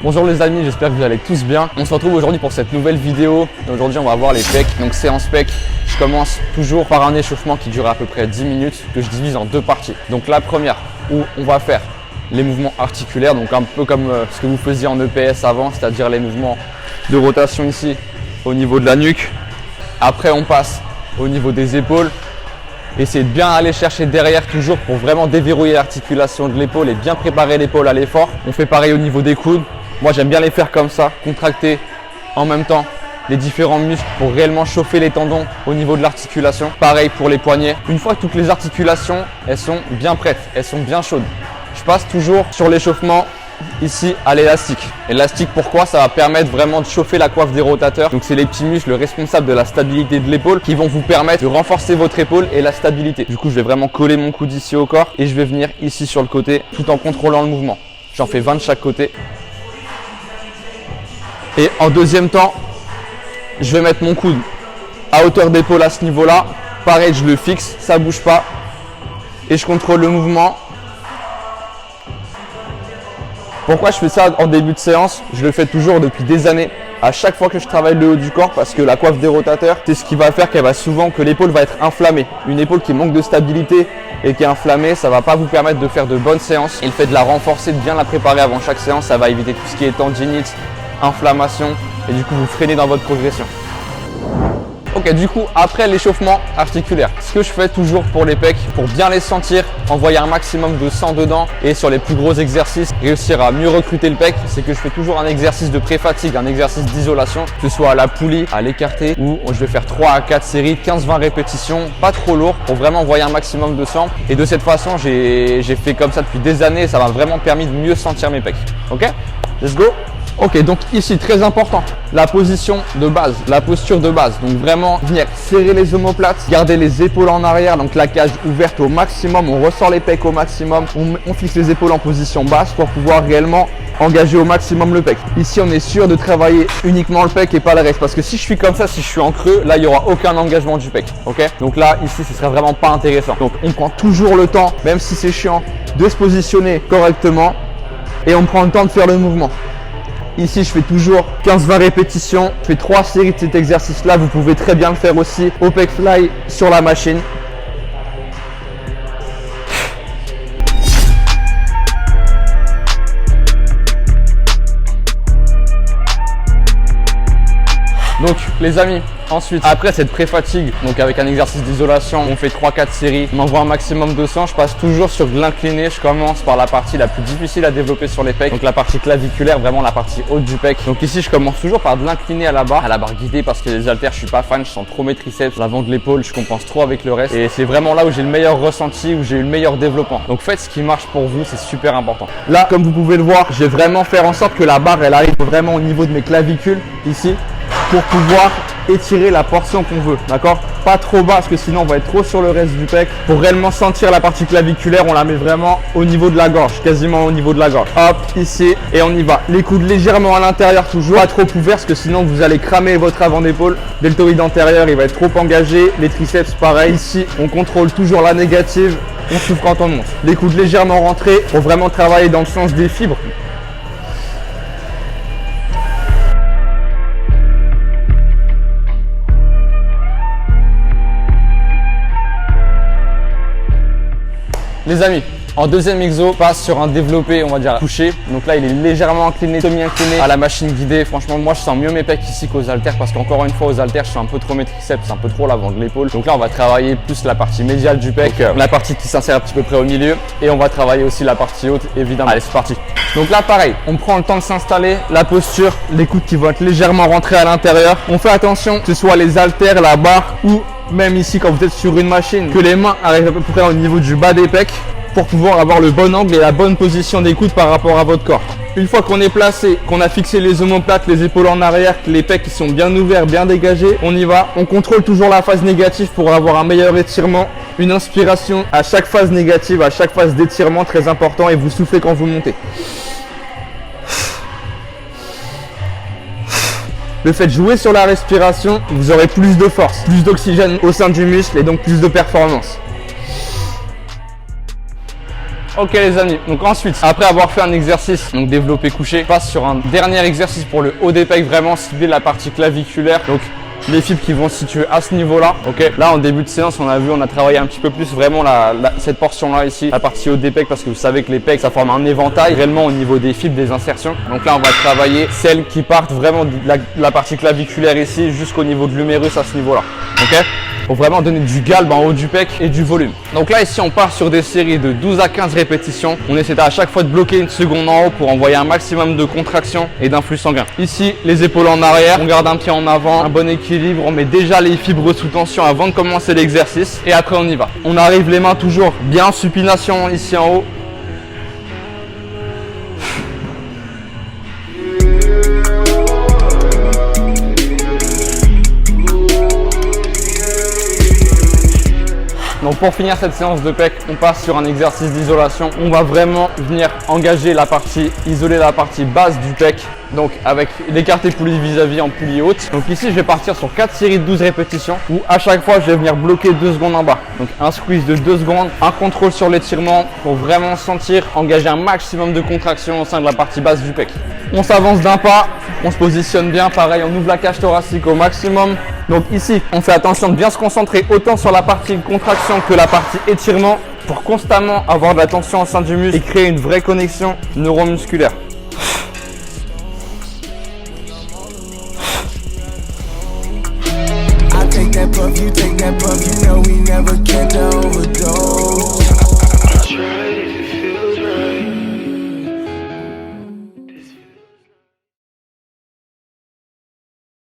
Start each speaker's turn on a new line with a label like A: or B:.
A: Bonjour les amis, j'espère que vous allez tous bien. On se retrouve aujourd'hui pour cette nouvelle vidéo. Aujourd'hui on va voir les pecs, donc séance pecs. Je commence toujours par un échauffement qui dure à peu près 10 minutes que je divise en deux parties. Donc la première où on va faire les mouvements articulaires, donc un peu comme ce que vous faisiez en EPS avant, c'est-à-dire les mouvements de rotation ici au niveau de la nuque. Après on passe au niveau des épaules. Essayez de bien aller chercher derrière toujours pour vraiment déverrouiller l'articulation de l'épaule et bien préparer l'épaule à l'effort. On fait pareil au niveau des coudes. Moi j'aime bien les faire comme ça, contracter en même temps les différents muscles pour réellement chauffer les tendons au niveau de l'articulation. Pareil pour les poignets. Une fois que toutes les articulations elles sont bien prêtes, elles sont bien chaudes, je passe toujours sur l'échauffement ici à l'élastique. Élastique pourquoi? Ça va permettre vraiment de chauffer la coiffe des rotateurs. Donc c'est les petits muscles responsables de la stabilité de l'épaule qui vont vous permettre de renforcer votre épaule et la stabilité. Du coup je vais vraiment coller mon coude ici au corps et je vais venir ici sur le côté tout en contrôlant le mouvement. J'en fais 20 de chaque côté. Et en deuxième temps, je vais mettre mon coude à hauteur d'épaule à ce niveau-là. Pareil, je le fixe, ça ne bouge pas. Et je contrôle le mouvement. Pourquoi je fais ça en début de séance? Je le fais toujours depuis des années. À chaque fois que je travaille le haut du corps, parce que la coiffe des rotateurs, c'est ce qui va faire qu'elle va souvent que l'épaule va être inflammée. Une épaule qui manque de stabilité et qui est inflammée, ça ne va pas vous permettre de faire de bonnes séances. Et le fait de la renforcer, de bien la préparer avant chaque séance, ça va éviter tout ce qui est tendinite, inflammation et du coup vous freinez dans votre progression. Ok, du coup après l'échauffement articulaire, ce que je fais toujours pour les pecs, pour bien les sentir, envoyer un maximum de sang dedans et sur les plus gros exercices, réussir à mieux recruter le pec, c'est que je fais toujours un exercice de pré-fatigue, un exercice d'isolation, que ce soit à la poulie, à l'écarté, où je vais faire 3 à 4 séries, 15-20 répétitions, pas trop lourd, pour vraiment envoyer un maximum de sang. Et de cette façon, j'ai fait comme ça depuis des années et ça m'a vraiment permis de mieux sentir mes pecs. Ok, let's go. Ok, donc ici très important, la position de base, la posture de base. Donc vraiment venir serrer les omoplates, garder les épaules en arrière, donc la cage ouverte au maximum, on ressort les pecs au maximum, on fixe les épaules en position basse pour pouvoir réellement engager au maximum le pec. Ici on est sûr de travailler uniquement le pec et pas le reste, parce que si je suis comme ça, si je suis en creux, là il n'y aura aucun engagement du pec. Ok, donc là ici ce serait vraiment pas intéressant. Donc on prend toujours le temps, même si c'est chiant, de se positionner correctement et on prend le temps de faire le mouvement. Ici, je fais toujours 15-20 répétitions. Je fais 3 séries de cet exercice-là. Vous pouvez très bien le faire aussi au pec fly sur la machine. Donc les amis, ensuite après cette pré-fatigue, donc avec un exercice d'isolation, on fait 3-4 séries, on envoie un maximum de sang. Je passe toujours sur de l'incliné. Je commence par la partie la plus difficile à développer sur les pecs, donc la partie claviculaire, vraiment la partie haute du pec. Donc ici je commence toujours par de l'incliné à la barre guidée, parce que les haltères je suis pas fan, je sens trop mes triceps, l'avant de l'épaule, je compense trop avec le reste et c'est vraiment là où j'ai le meilleur ressenti, où j'ai eu le meilleur développement. Donc faites ce qui marche pour vous, c'est super important. Là comme vous pouvez le voir, je vais vraiment faire en sorte que la barre elle arrive vraiment au niveau de mes clavicules ici, pour pouvoir étirer la portion qu'on veut, d'accord? Pas trop bas parce que sinon on va être trop sur le reste du pec. Pour réellement sentir la partie claviculaire, on la met vraiment au niveau de la gorge, quasiment au niveau de la gorge. Hop, ici, et on y va. Les coudes légèrement à l'intérieur toujours, pas trop ouverts parce que sinon vous allez cramer votre avant d'épaule. Deltoïde antérieur, il va être trop engagé. Les triceps, pareil. Ici, on contrôle toujours la négative. On souffle quand on monte. Les coudes légèrement rentrés pour vraiment travailler dans le sens des fibres. Les amis, en deuxième exo, passe sur un développé, on va dire couché. Donc là, il est légèrement incliné, semi-incliné à la machine guidée. Franchement, moi, je sens mieux mes pecs ici qu'aux haltères parce qu'encore une fois, aux haltères, je sens un peu trop mes triceps, un peu trop l'avant de l'épaule. Donc là, on va travailler plus la partie médiale du pec, la partie qui s'insère un petit peu près au milieu et on va travailler aussi la partie haute, évidemment. Allez, c'est parti. Donc là, pareil, on prend le temps de s'installer, la posture, les coudes qui vont être légèrement rentrés à l'intérieur. On fait attention que ce soit les haltères, la barre ou même ici quand vous êtes sur une machine, que les mains arrivent à peu près au niveau du bas des pecs pour pouvoir avoir le bon angle et la bonne position des coudes par rapport à votre corps. Une fois qu'on est placé, qu'on a fixé les omoplates, les épaules en arrière, que les pecs qui sont bien ouverts, bien dégagés, on y va. On contrôle toujours la phase négative pour avoir un meilleur étirement. Une inspiration à chaque phase négative, à chaque phase d'étirement, très important, et vous soufflez quand vous montez. Le fait de jouer sur la respiration, vous aurez plus de force, plus d'oxygène au sein du muscle et donc plus de performance. Ok les amis, donc ensuite, après avoir fait un exercice, donc développé couché, on passe sur un dernier exercice pour le haut des pecs, vraiment cibler la partie claviculaire. Donc les fibres qui vont se situer à ce niveau-là. Ok. Là, en début de séance, on a travaillé un petit peu plus vraiment cette portion-là ici, la partie haut des pecs, parce que vous savez que les pecs, ça forme un éventail réellement au niveau des fibres, des insertions. Donc là, on va travailler celles qui partent vraiment de la partie claviculaire ici jusqu'au niveau de l'humérus à ce niveau-là. Ok. Pour vraiment donner du galbe en haut du pec et du volume. Donc là ici on part sur des séries de 12 à 15 répétitions. On essaie à chaque fois de bloquer une seconde en haut pour envoyer un maximum de contraction et d'influx sanguin. Ici les épaules en arrière, on garde un pied en avant, un bon équilibre, on met déjà les fibres sous tension avant de commencer l'exercice et après on y va. On arrive les mains toujours bien en supination ici en haut. Donc pour finir cette séance de pec, on passe sur un exercice d'isolation. On va vraiment venir isoler la partie basse du pec. Donc avec l'écarté poulie vis-à-vis en poulie haute. Donc ici je vais partir sur 4 séries de 12 répétitions où à chaque fois je vais venir bloquer 2 secondes en bas. Donc un squeeze de 2 secondes, un contrôle sur l'étirement pour vraiment sentir engager un maximum de contraction au sein de la partie basse du pec. On s'avance d'un pas, on se positionne bien, pareil on ouvre la cage thoracique au maximum. Donc ici on fait attention de bien se concentrer autant sur la partie contraction que la partie étirement pour constamment avoir de la tension au sein du muscle et créer une vraie connexion neuromusculaire.
B: Take that puff, you know we never catch over.